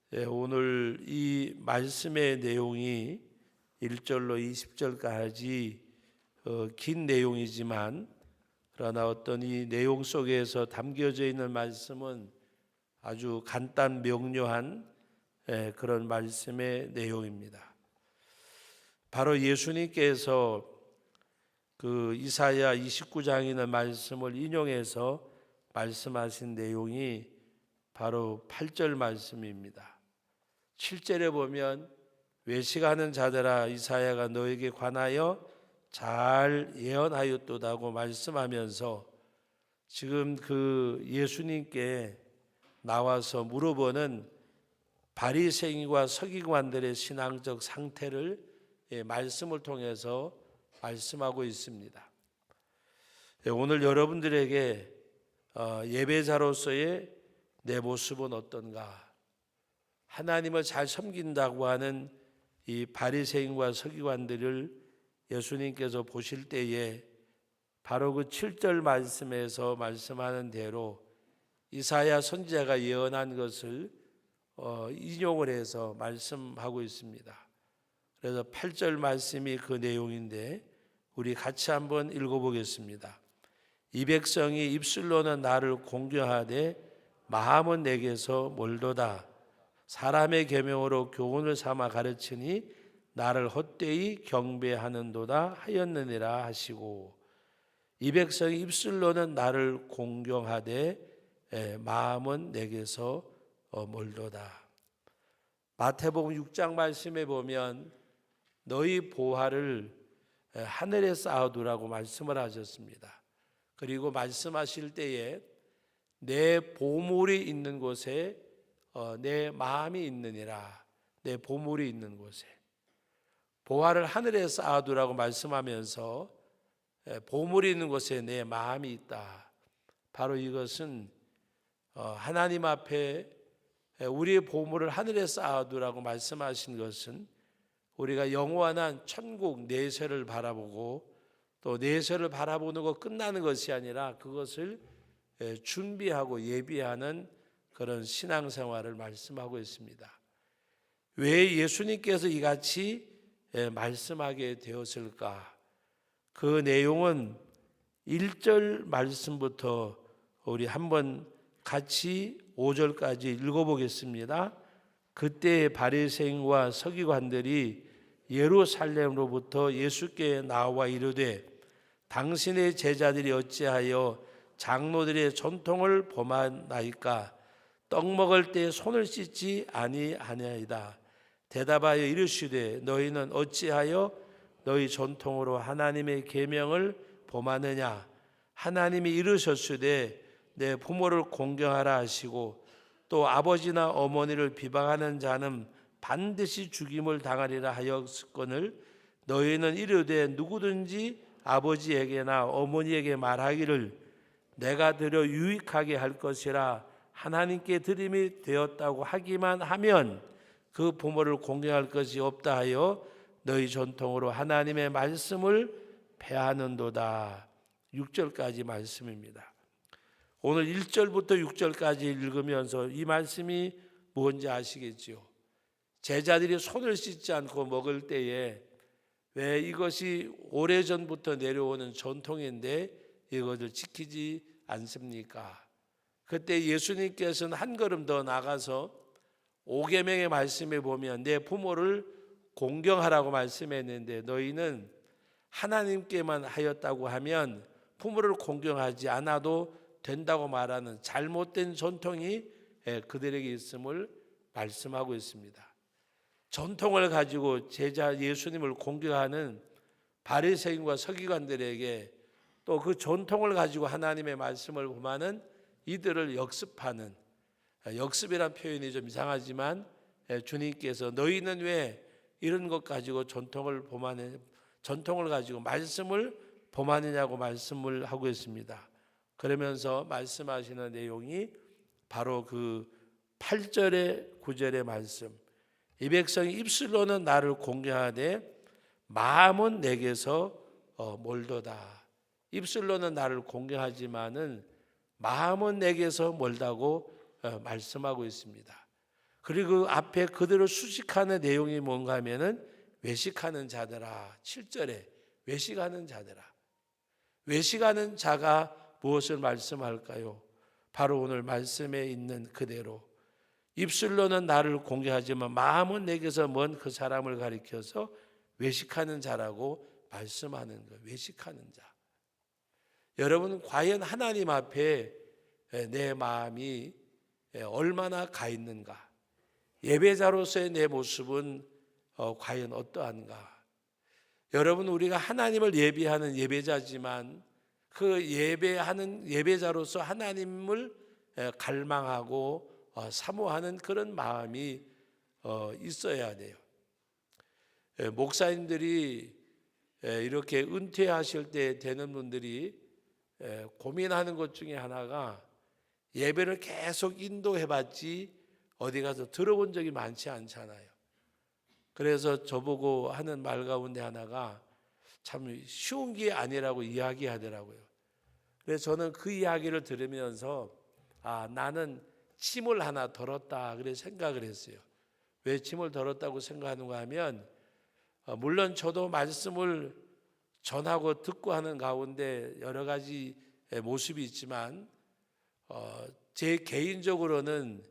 오늘 이 말씀의 내용이 1절로 20절까지 긴 내용이지만 그러나 어떤 이 내용 속에서 담겨져 있는 말씀은 아주 간단 명료한 그런 말씀의 내용입니다. 바로 예수님께서 그 이사야 29장에 있는 말씀을 인용해서 말씀하신 내용이 바로 8절 말씀입니다. 7절에 보면 외식하는 자들아 이사야가 너에게 관하여 잘 예언하였도다고 말씀하면서 지금 그 예수님께 나와서 물어보는 바리새인과 서기관들의 신앙적 상태를 말씀을 통해서 말씀하고 있습니다. 오늘 여러분들에게 예배자로서의 내 모습은 어떤가? 하나님을 잘 섬긴다고 하는 이 바리새인과 서기관들을 예수님께서 보실 때에 바로 그 7절 말씀에서 말씀하는 대로 이사야 선지자가 예언한 것을 인용을 해서 말씀하고 있습니다. 그래서 8절 말씀이 그 내용인데 우리 같이 한번 읽어보겠습니다. 이 백성이 입술로는 나를 공경하되 마음은 내게서 멀도다. 사람의 계명으로 교훈을 삼아 가르치니 나를 헛되이 경배하는도다 하였느니라 하시고, 이 백성이 입술로는 나를 공경하되 마음은 내게서 멀도다. 마태복음 6장 말씀에 보면 너희 보화를 하늘에 쌓아두라고 말씀을 하셨습니다. 그리고 말씀하실 때에 내 보물이 있는 곳에 내 마음이 있느니라. 내 보물이 있는 곳에 보화를 하늘에 쌓아두라고 말씀하면서 보물이 있는 곳에 내 마음이 있다. 바로 이것은 하나님 앞에 우리의 보물을 하늘에 쌓아두라고 말씀하신 것은 우리가 영원한 천국 내세를 바라보고 또 내세를 바라보는 것 끝나는 것이 아니라 그것을 준비하고 예비하는 그런 신앙생활을 말씀하고 있습니다. 왜 예수님께서 이같이 말씀하게 되었을까? 그 내용은 1절 말씀부터 우리 한번 같이 5절까지 읽어보겠습니다. 그때 바리새인과 서기관들이 예루살렘으로부터 예수께 나와 이르되 당신의 제자들이 어찌하여 장로들의 전통을 범하나이까? 떡 먹을 때 손을 씻지 아니하나이다. 대답하여 이르시되 너희는 어찌하여 너희 전통으로 하나님의 계명을 범하느냐? 하나님이 이르셨으되 내 부모를 공경하라 하시고 또 아버지나 어머니를 비방하는 자는 반드시 죽임을 당하리라 하였거늘 너희는 이르되 누구든지 아버지에게나 어머니에게 말하기를 내가 드려 유익하게 할 것이라 하나님께 드림이 되었다고 하기만 하면 그 부모를 공경할 것이 없다 하여 너희 전통으로 하나님의 말씀을 폐하는도다. 6절까지 말씀입니다. 오늘 1절부터 6절까지 읽으면서 이 말씀이 뭔지 아시겠지요? 제자들이 손을 씻지 않고 먹을 때에 왜 이것이 오래전부터 내려오는 전통인데 이것을 지키지 않습니까? 그때 예수님께서는 한 걸음 더 나가서 5계명의 말씀에 보면 내 부모를 공경하라고 말씀했는데 너희는 하나님께만 하였다고 하면 부모를 공경하지 않아도 된다고 말하는 잘못된 전통이 그들에게 있음을 말씀하고 있습니다. 전통을 가지고 제자 예수님을 공경하는 바리새인과 서기관들에게 또 그 전통을 가지고 하나님의 말씀을 범하는 이들을 역습하는, 역습이란 표현이 좀 이상하지만 주님께서 너희는 왜 이런 것 가지고 전통을 가지고 말씀을 범하느냐고 말씀을 하고 있습니다. 그러면서 말씀하시는 내용이 바로 그 8절의 9절의 말씀. 이 백성이 입술로는 나를 공경하되 마음은 내게서 멀도다. 입술로는 나를 공경하지만은 마음은 내게서 멀다고 말씀하고 있습니다. 그리고 그 앞에 그대로 수식하는 내용이 뭔가 하면은 외식하는 자들아. 7절에 외식하는 자들아. 외식하는 자가 무엇을 말씀할까요? 바로 오늘 말씀에 있는 그대로 입술로는 나를 공개하지만 마음은 내게서 먼 그 사람을 가리켜서 외식하는 자라고 말씀하는 거예요. 외식하는 자. 여러분, 과연 하나님 앞에 내 마음이 얼마나 가 있는가? 예배자로서의 내 모습은 과연 어떠한가? 여러분, 우리가 하나님을 예배하는 예배자지만 그 예배하는 예배자로서 하나님을 갈망하고 사모하는 그런 마음이 있어야 돼요. 목사님들이 이렇게 은퇴하실 때 되는 분들이 고민하는 것 중에 하나가 예배를 계속 인도해봤지 어디 가서 들어본 적이 많지 않잖아요. 그래서 저보고 하는 말 가운데 하나가 참 쉬운 게 아니라고 이야기하더라고요. 그래서 저는 그 이야기를 들으면서 나는 침을 하나 덜었다 그래 생각을 했어요. 왜 침을 덜었다고 생각하는가 하면 물론 저도 말씀을 전하고 듣고 하는 가운데 여러 가지 모습이 있지만 제 개인적으로는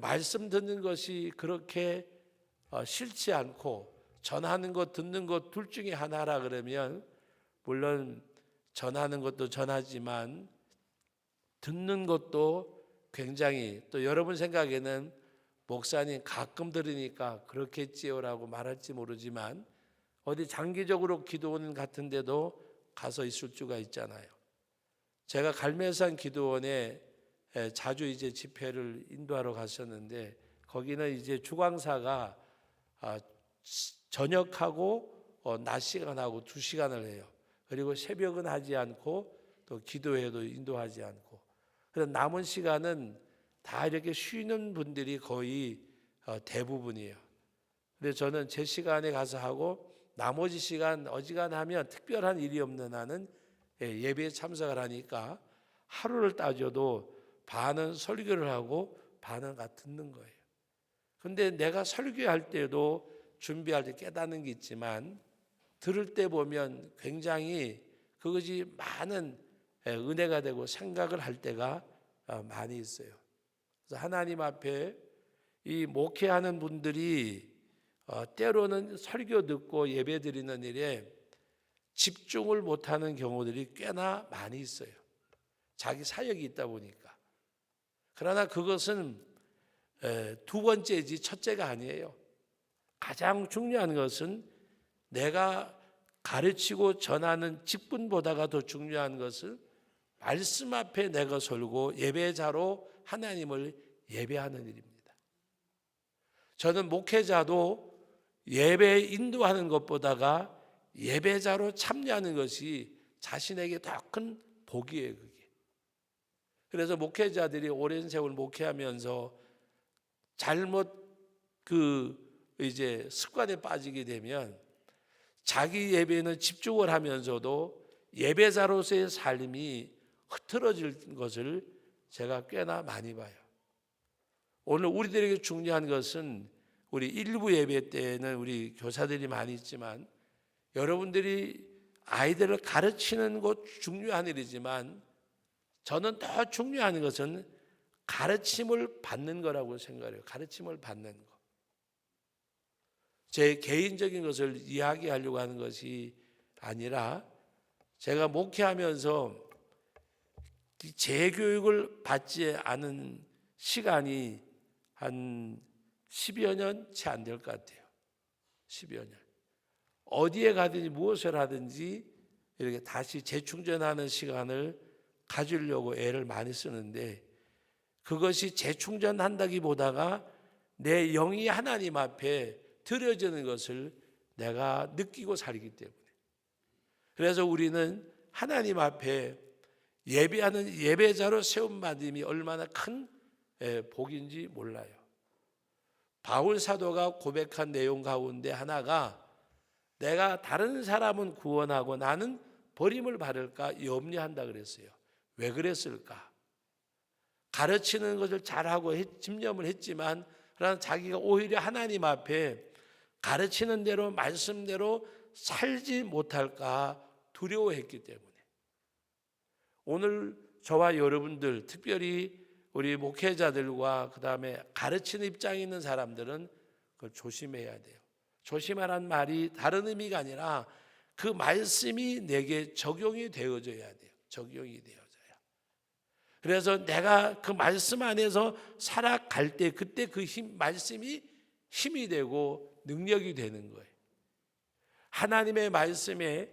말씀 듣는 것이 그렇게 싫지 않고 전하는 것 듣는 것 둘 중에 하나라 그러면 물론 전하는 것도 전하지만 듣는 것도 굉장히 또 여러분 생각에는 목사님 가끔 들으니까 그렇겠지요라고 말할지 모르지만 어디 장기적으로 기도원 같은 데도 가서 있을 수가 있잖아요. 제가 갈매산 기도원에 자주 이제 집회를 인도하러 갔었는데 거기는 이제 주광사가 저녁하고 낮 시간하고 2시간을 해요. 그리고 새벽은 하지 않고 또 기도회도 인도하지 않고 그래서 남은 시간은 다 이렇게 쉬는 분들이 거의 대부분이에요. 근데 저는 제 시간에 가서 하고 나머지 시간 어지간하면 특별한 일이 없는 한은 예배에 참석을 하니까 하루를 따져도 반은 설교를 하고 반은 가 듣는 거예요. 근데 내가 설교할 때도 준비할 때 깨닫는 게 있지만 들을 때 보면 굉장히 그것이 많은 은혜가 되고 생각을 할 때가 많이 있어요. 그래서 하나님 앞에 이 목회하는 분들이 때로는 설교 듣고 예배 드리는 일에 집중을 못하는 경우들이 꽤나 많이 있어요. 자기 사역이 있다 보니까. 그러나 그것은 두 번째지 첫째가 아니에요. 가장 중요한 것은 내가 가르치고 전하는 직분보다가 더 중요한 것은 말씀 앞에 내가 설고 예배자로 하나님을 예배하는 일입니다. 저는 목회자도 예배 인도하는 것보다가 예배자로 참여하는 것이 자신에게 더 큰 복이에요. 그게. 그래서 목회자들이 오랜 세월 목회하면서 잘못 이제 습관에 빠지게 되면 자기 예배는 집중을 하면서도 예배자로서의 삶이 흐트러질 것을 제가 꽤나 많이 봐요. 오늘 우리들에게 중요한 것은 우리 일부 예배 때는 우리 교사들이 많이 있지만 여러분들이 아이들을 가르치는 것 중요한 일이지만 저는 더 중요한 것은 가르침을 받는 거라고 생각해요. 가르침을 받는 거. 제 개인적인 것을 이야기하려고 하는 것이 아니라 제가 목회하면서 재교육을 받지 않은 시간이 한 10여 년 채 안 될 것 같아요. 10여 년. 어디에 가든지 무엇을 하든지 이렇게 다시 재충전하는 시간을 가지려고 애를 많이 쓰는데 그것이 재충전한다기보다가 내 영이 하나님 앞에 드려지는 것을 내가 느끼고 살기 때문에 그래서 우리는 하나님 앞에 예배하는 예배자로 세움받음이 얼마나 큰 복인지 몰라요. 바울 사도가 고백한 내용 가운데 하나가 내가 다른 사람은 구원하고 나는 버림을 받을까 염려한다 그랬어요. 왜 그랬을까? 가르치는 것을 잘하고 집념을 했지만 그러나 자기가 오히려 하나님 앞에 가르치는 대로 말씀대로 살지 못할까 두려워했기 때문에 오늘 저와 여러분들, 특별히 우리 목회자들과 그다음에 가르치는 입장에 있는 사람들은 그걸 조심해야 돼요. 조심하라는 말이 다른 의미가 아니라 그 말씀이 내게 적용이 되어져야 돼요. 적용이 되어져야. 그래서 내가 그 말씀 안에서 살아갈 때 그때 그 말씀이 힘이 되고 능력이 되는 거예요. 하나님의 말씀에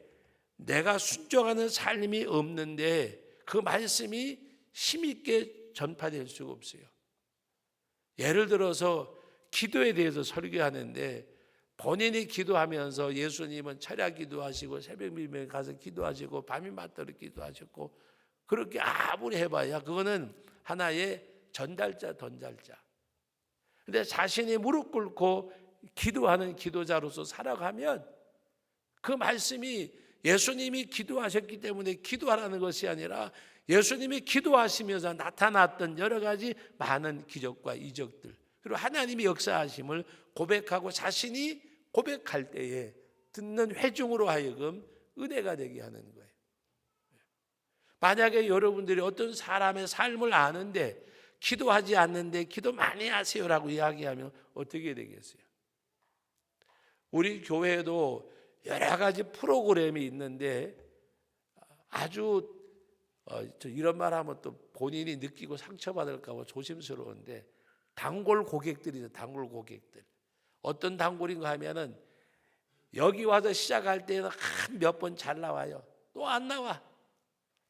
내가 순종하는 삶이 없는데 그 말씀이 힘있게 전파될 수가 없어요. 예를 들어서 기도에 대해서 설교하는데 본인이 기도하면서 예수님은 철야 기도하시고 새벽 밀면에 가서 기도하시고 밤이 맞도록 기도하셨고 그렇게 아무리 해봐야 그거는 하나의 전달자. 근데 자신이 무릎 꿇고 기도하는 기도자로서 살아가면 그 말씀이 예수님이 기도하셨기 때문에 기도하라는 것이 아니라 예수님이 기도하시면서 나타났던 여러 가지 많은 기적과 이적들 그리고 하나님이 역사하심을 고백하고 자신이 고백할 때에 듣는 회중으로 하여금 은혜가 되게 하는 거예요. 만약에 여러분들이 어떤 사람의 삶을 아는데 기도하지 않는데 기도 많이 하세요라고 이야기하면 어떻게 되겠어요? 우리 교회에도 여러 가지 프로그램이 있는데 아주 이런 말 하면 또 본인이 느끼고 상처받을까 봐 조심스러운데 단골 고객들이죠. 단골 고객들. 어떤 단골인가 하면은 여기 와서 시작할 때는 한 몇 번 잘 나와요. 또 안 나와.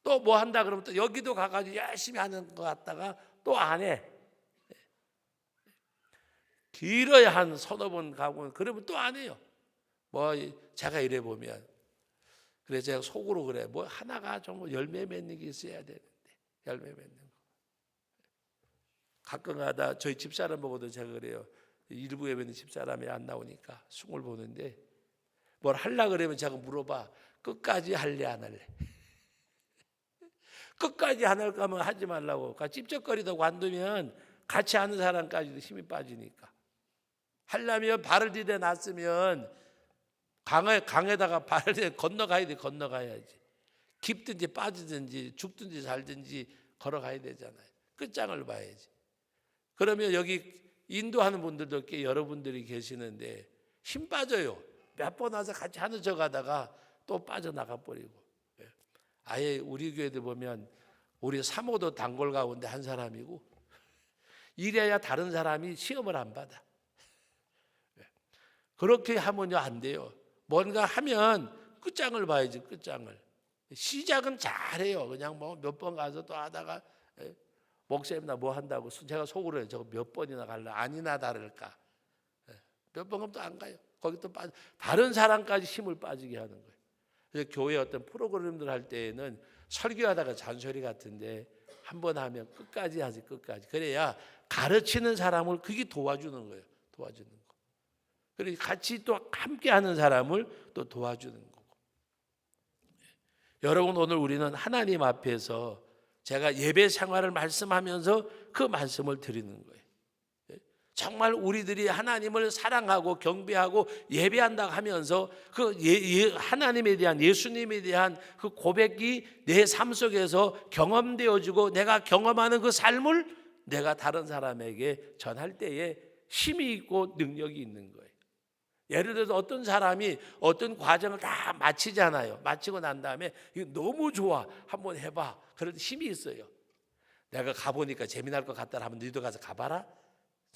또 뭐 한다 그러면 또 여기도 가가지고 열심히 하는 것 같다가 또 안 해. 길어야 한 서너 번 가고 그러면 또 안 해요. 뭐 제가 이래 보면 그래 제가 속으로 그래 뭐 하나가 좀 열매 맺는 게 있어야 되는데 열매 맺는 거. 가끔가다 저희 집사람 보고도 제가 그래요. 일부 예배는 집사람이 안 나오니까 숭을 보는데 뭘 하려고 그러면 제가 물어봐. 끝까지 할래 안 할래? 끝까지 안 할 거면 하지 말라고. 그러니까 찝쩍거리다 관두면 같이 하는 사람까지도 힘이 빠지니까. 하려면 발을 디뎌 놨으면 강에다가 발을 디뎌 건너가야지. 깊든지 빠지든지 죽든지 살든지 걸어가야 되잖아요. 끝장을 봐야지. 그러면 여기 인도하는 분들도 꽤 여러분들이 계시는데 힘 빠져요. 몇 번 와서 같이 하는 척 하다가 또 빠져나가 버리고. 아예 우리 교회들 보면 우리 사모도 단골 가운데 한 사람이고 이래야 다른 사람이 시험을 안 받아. 그렇게 하면요 안 돼요. 뭔가 하면 끝장을 봐야지. 끝장을. 시작은 잘해요. 그냥 뭐 몇 번 가서 또 하다가 목사님 나 뭐 한다고 제가 속으로 해요. 저거 몇 번이나 갈래? 아니나 다를까? 몇 번 가면 또 안 가요. 거기 또 빠져. 다른 사람까지 힘을 빠지게 하는 거예요. 그래서 교회 어떤 프로그램들 할 때에는 설교하다가 잔소리 같은데 한 번 하면 끝까지 하지. 끝까지. 그래야 가르치는 사람을 그게 도와주는 거예요. 도와주는 거. 그리고 같이 또 함께 하는 사람을 또 도와주는 거고. 여러분 오늘 우리는 하나님 앞에서 제가 예배 생활을 말씀하면서 그 말씀을 드리는 거예요. 정말 우리들이 하나님을 사랑하고 경배하고 예배한다 하면서 그 하나님에 대한 예수님에 대한 그 고백이 내 삶 속에서 경험되어지고 내가 경험하는 그 삶을 내가 다른 사람에게 전할 때에 힘이 있고 능력이 있는 거예요. 예를 들어서 어떤 사람이 어떤 과정을 다 마치잖아요. 마치고 난 다음에 이거 너무 좋아. 한번 해봐. 그런 힘이 있어요. 내가 가보니까 재미날 것 같다 하면 너희도 가서 가봐라.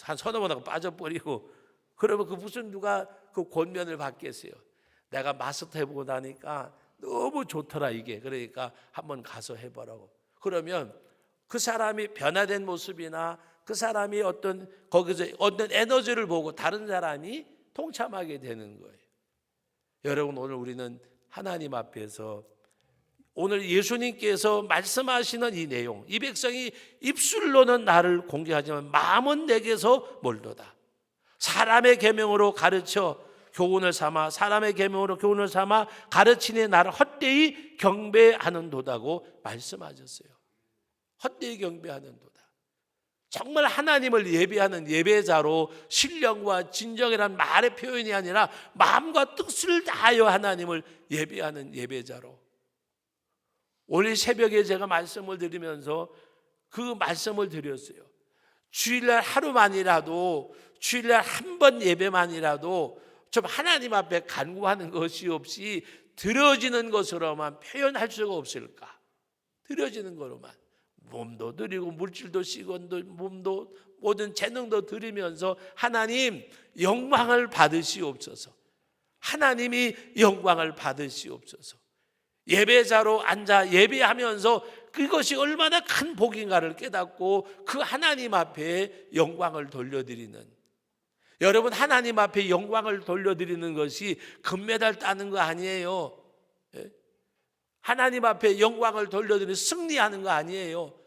한 서너 번 하고 빠져버리고 그러면 그 무슨 누가 그 권면을 받겠어요. 내가 마스터 해보고 나니까 너무 좋더라 이게. 그러니까 한번 가서 해보라고. 그러면 그 사람이 변화된 모습이나 그 사람이 어떤 거기서 어떤 에너지를 보고 다른 사람이 동참하게 되는 거예요. 여러분 오늘 우리는 하나님 앞에서 오늘 예수님께서 말씀하시는 이 내용, 이 백성이 입술로는 나를 공개하지만 마음은 내게서 멀도다. 사람의 계명으로 가르쳐 교훈을 삼아 사람의 계명으로 교훈을 삼아 가르치니 나를 헛되이 경배하는 도다고 말씀하셨어요. 헛되이 경배하는 도다. 정말 하나님을 예배하는 예배자로 신령과 진정이란 말의 표현이 아니라 마음과 뜻을 다하여 하나님을 예배하는 예배자로. 오늘 새벽에 제가 말씀을 드리면서 그 말씀을 드렸어요. 주일날 하루만이라도, 주일날 한 번 예배만이라도 좀 하나님 앞에 간구하는 것이 없이 드려지는 것으로만 표현할 수가 없을까? 드려지는 것으로만. 몸도 드리고 물질도 시간도 몸도 모든 재능도 드리면서 하나님 영광을 받으시옵소서. 하나님이 영광을 받으시옵소서. 예배자로 앉아 예배하면서 그것이 얼마나 큰 복인가를 깨닫고 그 하나님 앞에 영광을 돌려드리는, 여러분 하나님 앞에 영광을 돌려드리는 것이 금메달 따는 거 아니에요. 하나님 앞에 영광을 돌려드리는 승리하는 거 아니에요.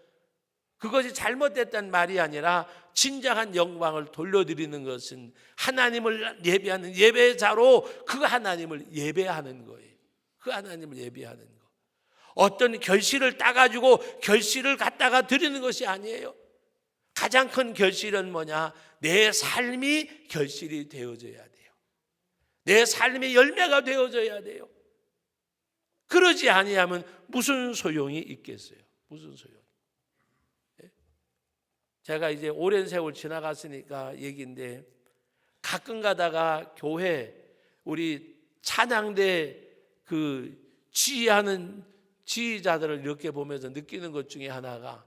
그것이 잘못됐단 말이 아니라 진정한 영광을 돌려드리는 것은 하나님을 예배하는 예배자로 그 하나님을 예배하는 거예요. 그 하나님을 예배하는 거. 어떤 결실을 따가지고 결실을 갖다가 드리는 것이 아니에요. 가장 큰 결실은 뭐냐? 내 삶이 결실이 되어져야 돼요. 내 삶의 열매가 되어져야 돼요. 그러지 아니하면 무슨 소용이 있겠어요? 무슨 소용? 제가 이제 오랜 세월 지나갔으니까 얘기인데, 가끔 가다가 교회 우리 찬양대 그 지휘하는 지휘자들을 이렇게 보면서 느끼는 것 중에 하나가,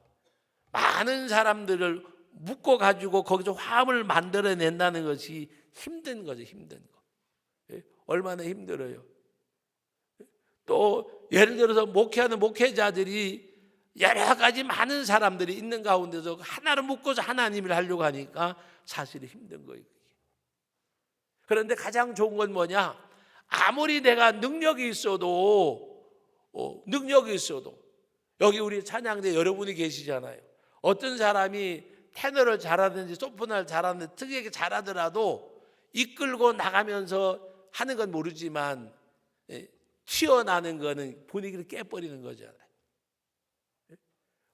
많은 사람들을 묶어 가지고 거기서 화합을 만들어낸다는 것이 힘든 거죠. 힘든 거. 얼마나 힘들어요. 또 예를 들어서 목회하는 목회자들이 여러 가지 많은 사람들이 있는 가운데서 하나를 묶어서 하나님을 하려고 하니까 사실 힘든 거예요. 그런데 가장 좋은 건 뭐냐? 아무리 내가 능력이 있어도 여기 우리 찬양대 여러분이 계시잖아요. 어떤 사람이 테너를 잘하든지 소프트를 잘하든지 특이하게 잘하더라도 이끌고 나가면서 하는 건 모르지만 튀어나는 거는 분위기를 깨버리는 거잖아요.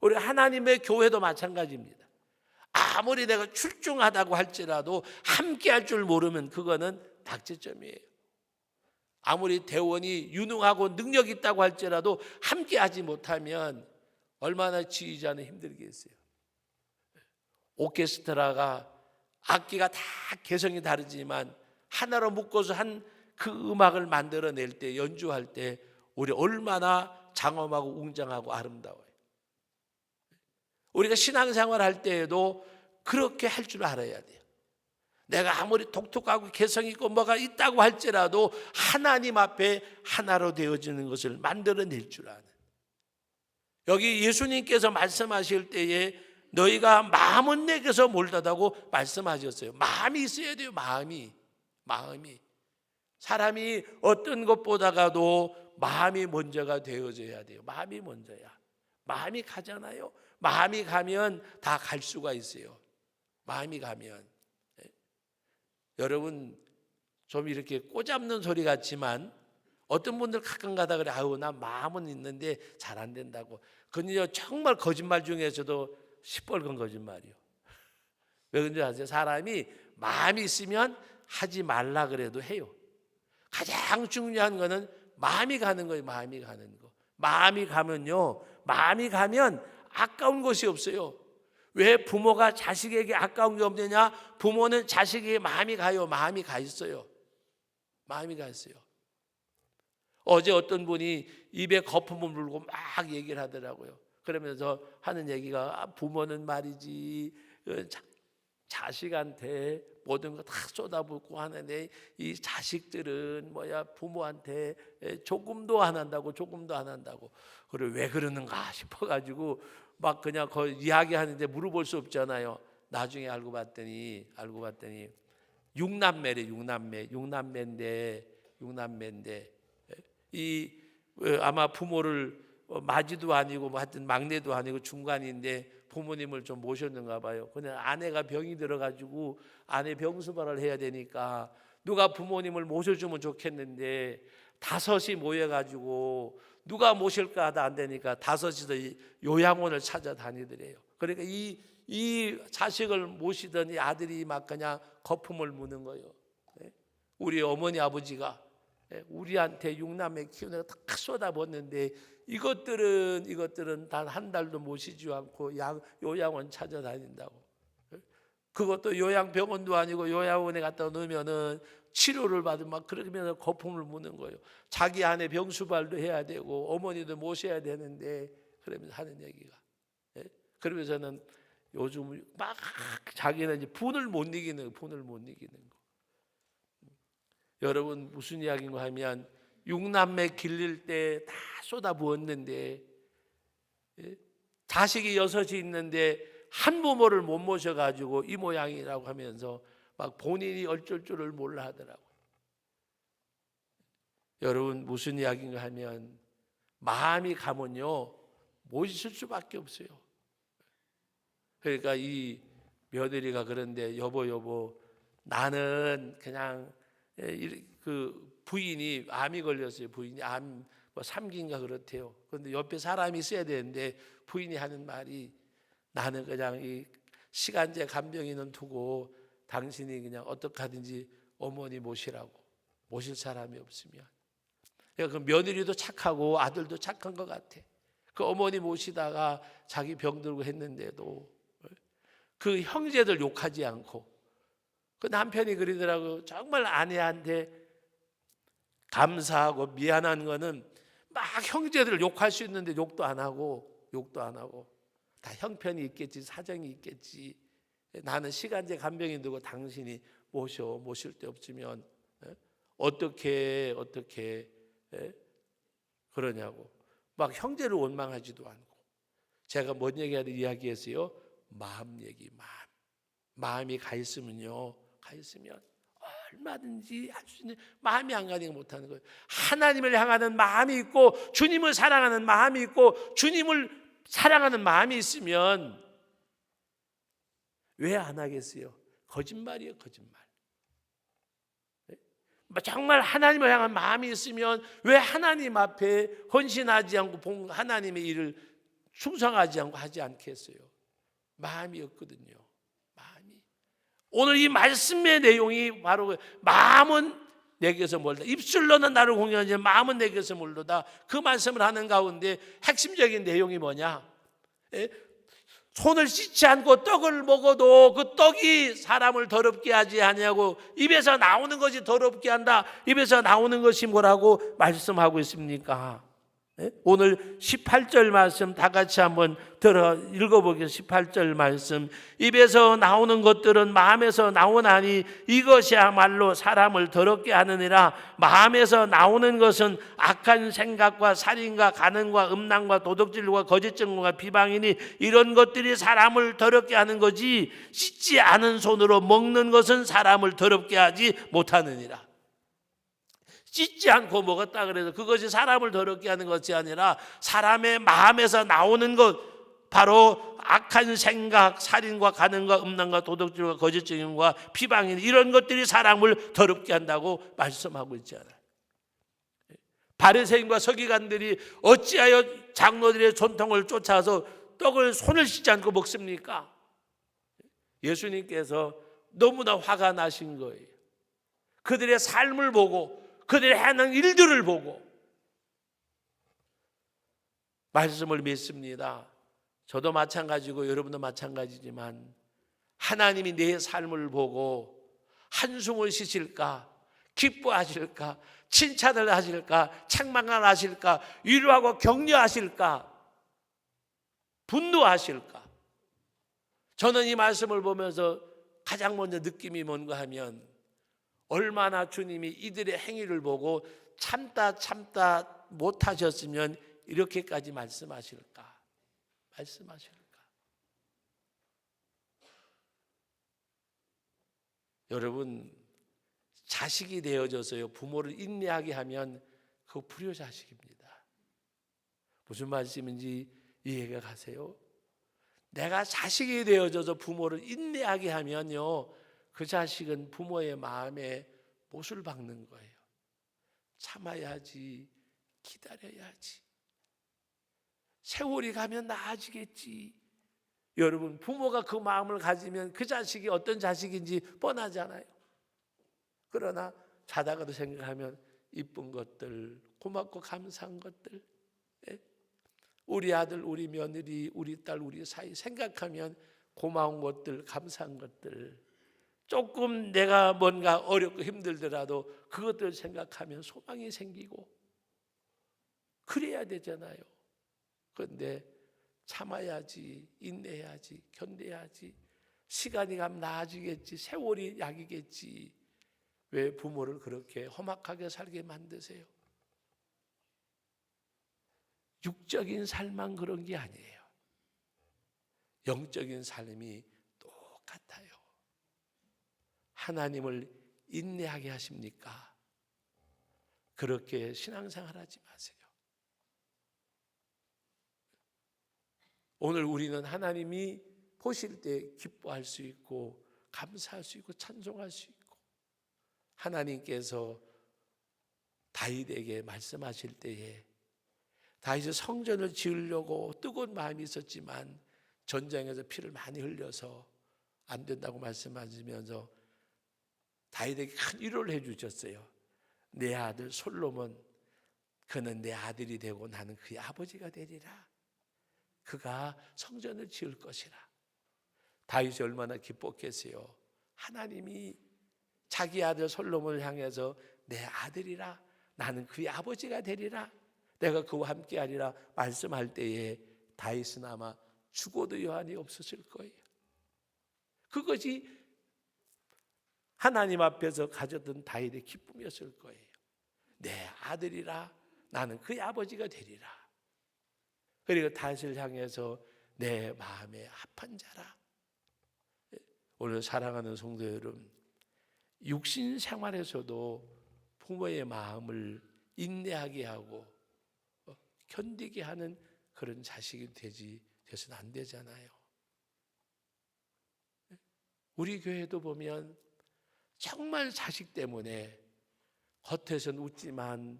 우리 하나님의 교회도 마찬가지입니다. 아무리 내가 출중하다고 할지라도 함께 할 줄 모르면 그거는 박제점이에요. 아무리 대원이 유능하고 능력 있다고 할지라도 함께 하지 못하면 얼마나 지휘자는 힘들겠어요. 오케스트라가 악기가 다 개성이 다르지만 하나로 묶어서 한 그 음악을 만들어낼 때, 연주할 때 우리 얼마나 장엄하고 웅장하고 아름다워요. 우리가 신앙생활 할 때에도 그렇게 할 줄 알아야 돼요. 내가 아무리 독특하고 개성 있고 뭐가 있다고 할지라도 하나님 앞에 하나로 되어지는 것을 만들어낼 줄 아는. 여기 예수님께서 말씀하실 때에 너희가 마음은 내게서 몰다다고 말씀하셨어요. 마음이 있어야 돼요. 마음이. 사람이 어떤 것보다가도 마음이 먼저가 되어져야 돼요. 마음이 먼저야. 마음이 가잖아요. 마음이 가면 다 갈 수가 있어요. 마음이 가면. 여러분 좀 이렇게 꼬잡는 소리 같지만 어떤 분들 가끔 가다 그래, 아유 나 마음은 있는데 잘 안 된다고. 그건요 정말 거짓말 중에서도 시뻘건 거짓말이요. 왜 그런지 아세요? 사람이 마음이 있으면 하지 말라 그래도 해요. 가장 중요한 거는 마음이 가는 거예요. 마음이 가는 거. 마음이 가면 아까운 것이 없어요. 왜 부모가 자식에게 아까운 게 없느냐? 부모는 자식에게 마음이 가요. 마음이 가 있어요. 마음이 가 있어요. 어제 어떤 분이 입에 거품을 물고 막 얘기를 하더라고요. 그러면서 하는 얘기가, 부모는 말이지 자식한테 모든 거 다 쏟아붓고 하는데 이 자식들은 부모한테 조금도 안 한다고. 그래 왜 그러는가 싶어가지고 막 그냥 거의 이야기하는데 물어볼 수 없잖아요. 나중에 알고 봤더니 육남매인데 이 아마 부모를 마지도 아니고 하여튼 막내도 아니고 중간인데 부모님을 좀 모셨는가 봐요. 그냥 아내가 병이 들어가지고 아내 병수발을 해야 되니까 누가 부모님을 모셔주면 좋겠는데 다섯이 모여가지고 누가 모실까 하다 안 되니까 다섯이서 요양원을 찾아다니더래요. 그러니까 이 이 자식을 모시던 이 아들이 막 그냥 거품을 무는 거예요. 우리 어머니 아버지가 우리한테 6남매 키우느라 다 쏟아붓는데 이것들은 단 한 달도 모시지 않고 요양원 찾아다닌다고. 그것도 요양병원도 아니고 요양원에 갖다 놓으면은 치료를 받으면 막 그러면서 거품을 무는 거예요. 자기 안에 병수발도 해야 되고 어머니도 모셔야 되는데 그러면서 하는 얘기가. 그러면서는 요즘 막 자기는 이제 분을 못 이기는 거. 여러분 무슨 이야기인가 하면 6남매 길릴 때 다 쏟아부었는데 자식이 6이 있는데 한 부모를 못 모셔가지고 이 모양이라고 하면서 막 본인이 어쩔 줄을 몰라 하더라고요. 여러분 무슨 이야기인가 하면 마음이 가면요 못 있을 수밖에 없어요. 그러니까 이 며느리가 그런데 여보 나는 그냥 그 부인이 암이 걸렸어요. 부인이 암 뭐 3기인가 그렇대요. 그런데 옆에 사람이 있어야 되는데 부인이 하는 말이 나는 그냥 이 시간제 간병인은 두고 당신이 그냥 어떻게 하든지 어머니 모시라고. 모실 사람이 없으면. 그러니까 그 며느리도 착하고 아들도 착한 것 같아. 그 어머니 모시다가 자기 병들고 했는데도 그 형제들 욕하지 않고 그 남편이 그러더라고요. 정말 아내한테 감사하고 미안한 거는 막 형제들을 욕할 수 있는데 욕도 안 하고 다 형편이 있겠지 사정이 있겠지. 나는 시간제 간병인 두고 당신이 모실 데 없으면 어떻게 그러냐고 막 형제를 원망하지도 않고. 제가 뭔 얘기하든 이야기했어요. 마음 얘기. 마음이 가 있으면 얼마든지 할 수 있는. 마음이 안 가니까 못하는 거예요. 하나님을 향하는 마음이 있고 주님을 사랑하는 마음이 있고 주님을 사랑하는 마음이 있으면 왜 안 하겠어요? 거짓말이에요, 거짓말. 정말 하나님을 향한 마음이 있으면 왜 하나님 앞에 헌신하지 않고 하나님의 일을 충성하지 않고 하지 않겠어요? 마음이 없거든요. 오늘 이 말씀의 내용이 바로 마음은 내게서 멀다. 입술로는 나를 공경하지만 마음은 내게서 멀다. 그 말씀을 하는 가운데 핵심적인 내용이 뭐냐? 손을 씻지 않고 떡을 먹어도 그 떡이 사람을 더럽게 하지 아니하고 입에서 나오는 것이 더럽게 한다. 입에서 나오는 것이 뭐라고 말씀하고 있습니까? 오늘 18절 말씀 다 같이 한번 읽어보겠습니다. 18절 말씀. 입에서 나오는 것들은 마음에서 나오나니 이것이야말로 사람을 더럽게 하느니라. 마음에서 나오는 것은 악한 생각과 살인과 간음과 음란과 도둑질과 거짓 증거와 비방이니 이런 것들이 사람을 더럽게 하는 거지 씻지 않은 손으로 먹는 것은 사람을 더럽게 하지 못하느니라. 씻지 않고 먹었다 그래서 그것이 사람을 더럽게 하는 것이 아니라 사람의 마음에서 나오는 것, 바로 악한 생각, 살인과 간음과 음란과 도둑질과 거짓 증언과 비방인 이런 것들이 사람을 더럽게 한다고 말씀하고 있잖아요. 바리새인과 서기관들이 어찌하여 장로들의 전통을 쫓아서 떡을 손을 씻지 않고 먹습니까? 예수님께서 너무나 화가 나신 거예요. 그들의 삶을 보고 그들이 하는 일들을 보고 말씀을 믿습니다. 저도 마찬가지고 여러분도 마찬가지지만 하나님이 내 삶을 보고 한숨을 쉬실까? 기뻐하실까? 칭찬을 하실까? 책망을 하실까? 위로하고 격려하실까? 분노하실까? 저는 이 말씀을 보면서 가장 먼저 느낌이 뭔가 하면 얼마나 주님이 이들의 행위를 보고 참다 못하셨으면 이렇게까지 말씀하실까? 여러분, 자식이 되어져서요 부모를 인내하게 하면 그거 불효자식입니다. 무슨 말씀인지 이해가 가세요? 내가 자식이 되어져서 부모를 인내하게 하면요 그 자식은 부모의 마음에 못을 박는 거예요. 참아야지, 기다려야지. 세월이 가면 나아지겠지. 여러분, 부모가 그 마음을 가지면 그 자식이 어떤 자식인지 뻔하잖아요. 그러나 자다가도 생각하면 이쁜 것들, 고맙고 감사한 것들, 우리 아들, 우리 며느리, 우리 딸, 우리 사이 생각하면 고마운 것들, 감사한 것들, 조금 내가 뭔가 어렵고 힘들더라도 그것들 생각하면 소망이 생기고 그래야 되잖아요. 그런데 참아야지, 인내해야지, 견뎌야지, 시간이 가면 나아지겠지, 세월이 약이겠지. 왜 부모를 그렇게 험악하게 살게 만드세요? 육적인 삶만 그런 게 아니에요. 영적인 삶이 똑같아요. 하나님을 인내하게 하십니까? 그렇게 신앙생활 하지 마세요. 오늘 우리는 하나님이 보실 때 기뻐할 수 있고 감사할 수 있고 찬송할 수 있고, 하나님께서 다윗에게 말씀하실 때에 다윗이 성전을 지으려고 뜨거운 마음이 있었지만 전쟁에서 피를 많이 흘려서 안 된다고 말씀하시면서 다윗에게 큰 위로를 해주셨어요. 내 아들 솔로몬, 그는 내 아들이 되고 나는 그의 아버지가 되리라. 그가 성전을 지을 것이라. 다윗이 얼마나 기뻤겠어요. 하나님이 자기 아들 솔로몬을 향해서 내 아들이라, 나는 그의 아버지가 되리라, 내가 그와 함께하리라 말씀할 때에 다윗은 아마 죽어도 여한이 없었을 거예요. 그것이 하나님 앞에서 가졌던 다윗의 기쁨이었을 거예요. 내 아들이라, 나는 그의 아버지가 되리라. 그리고 다윗을 향해서 내 마음에 합한 자라. 오늘 사랑하는 성도 여러분, 육신 생활에서도 부모의 마음을 인내하게 하고 견디게 하는 그런 자식이 되서는 안 되잖아요. 우리 교회도 보면 정말 자식 때문에 겉에서는 웃지만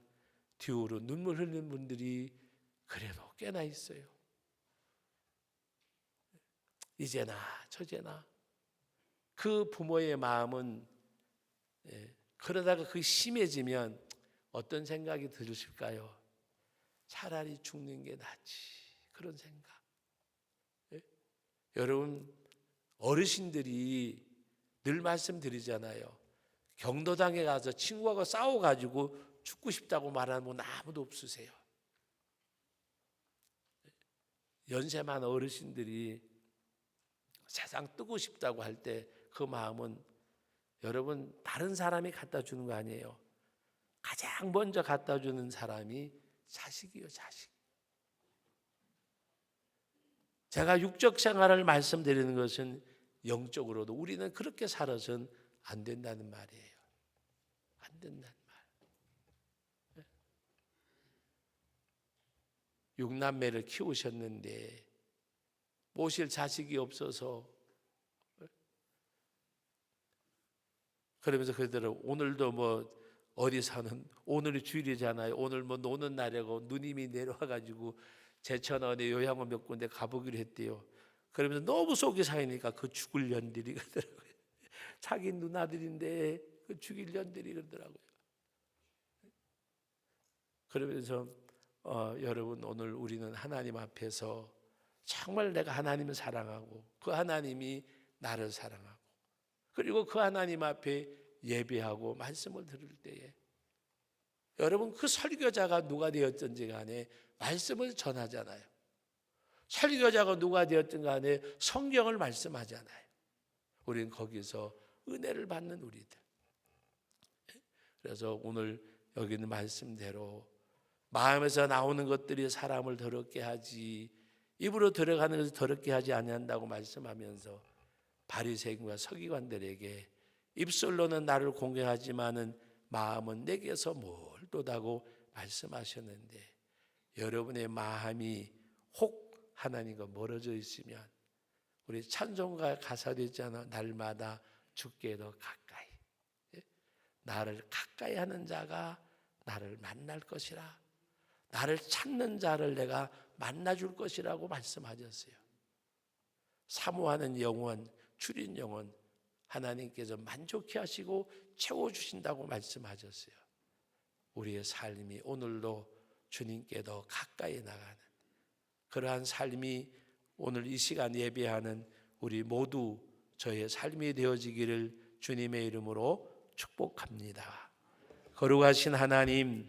뒤로 눈물 흘리는 분들이 그래도 꽤나 있어요. 이제나 저제나 그 부모의 마음은, 그러다가 그게 심해지면 어떤 생각이 들으실까요? 차라리 죽는 게 낫지, 그런 생각. 여러분, 어르신들이 늘 말씀드리잖아요. 경로당에 가서 친구하고 싸워가지고 죽고 싶다고 말하는 분 아무도 없으세요. 연세 많은 어르신들이 세상 뜨고 싶다고 할 때 그 마음은, 여러분, 다른 사람이 갖다 주는 거 아니에요. 가장 먼저 갖다 주는 사람이 자식이요, 자식. 제가 육적 생활을 말씀드리는 것은 영적으로도 우리는 그렇게 살아서는 안 된다는 말이에요. 안 된다는 말. 육남매를 키우셨는데 모실 자식이 없어서, 그러면서 그러더라고, 오늘도 뭐 어디 사는, 오늘이 주일이잖아요. 오늘 뭐 노는 날이고 누님이 내려와가지고 제천원에 요양원 몇 군데 가보기로 했대요. 그러면서 너무 속이 상하니까 그 죽을 년들이 그러더라고요. 자기 누나들인데 그 죽일 년들이 그러더라고요. 그러면서 여러분, 오늘 우리는 하나님 앞에서 정말 내가 하나님을 사랑하고 그 하나님이 나를 사랑하고, 그리고 그 하나님 앞에 예배하고 말씀을 들을 때에, 여러분, 그 설교자가 누가 되었든지 간에 말씀을 전하잖아요. 설교자가 누가 되었든 간에 성경을 말씀하잖아요. 우리는 거기서 은혜를 받는 우리들. 그래서 오늘 여기 있는 말씀대로 마음에서 나오는 것들이 사람을 더럽게 하지 입으로 들어가는 것을 더럽게 하지 아니한다고 말씀하면서 바리새인과 서기관들에게 입술로는 나를 공경하지만은 마음은 내게서 멀도다고 말씀하셨는데, 여러분의 마음이 혹 하나님과 멀어져 있으면, 우리 찬송가 가사도 있잖아. 날마다 주께 더 가까이. 나를 가까이 하는 자가 나를 만날 것이라. 나를 찾는 자를 내가 만나줄 것이라고 말씀하셨어요. 사모하는 영혼, 줄인 영혼 하나님께서 만족해 하시고 채워주신다고 말씀하셨어요. 우리의 삶이 오늘도 주님께 더 가까이 나가는 그러한 삶이 오늘 이 시간 예배하는 우리 모두 저의 삶이 되어지기를 주님의 이름으로 축복합니다. 거룩하신 하나님,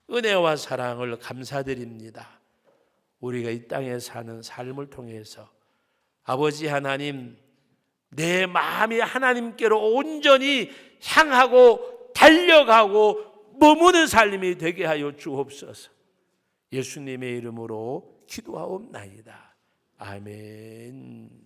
은혜와 사랑을 감사드립니다. 우리가 이 땅에 사는 삶을 통해서 아버지 하나님, 내 마음이 하나님께로 온전히 향하고 달려가고 머무는 삶이 되게 하여 주옵소서. 예수님의 이름으로 기도하옵나이다. 아멘.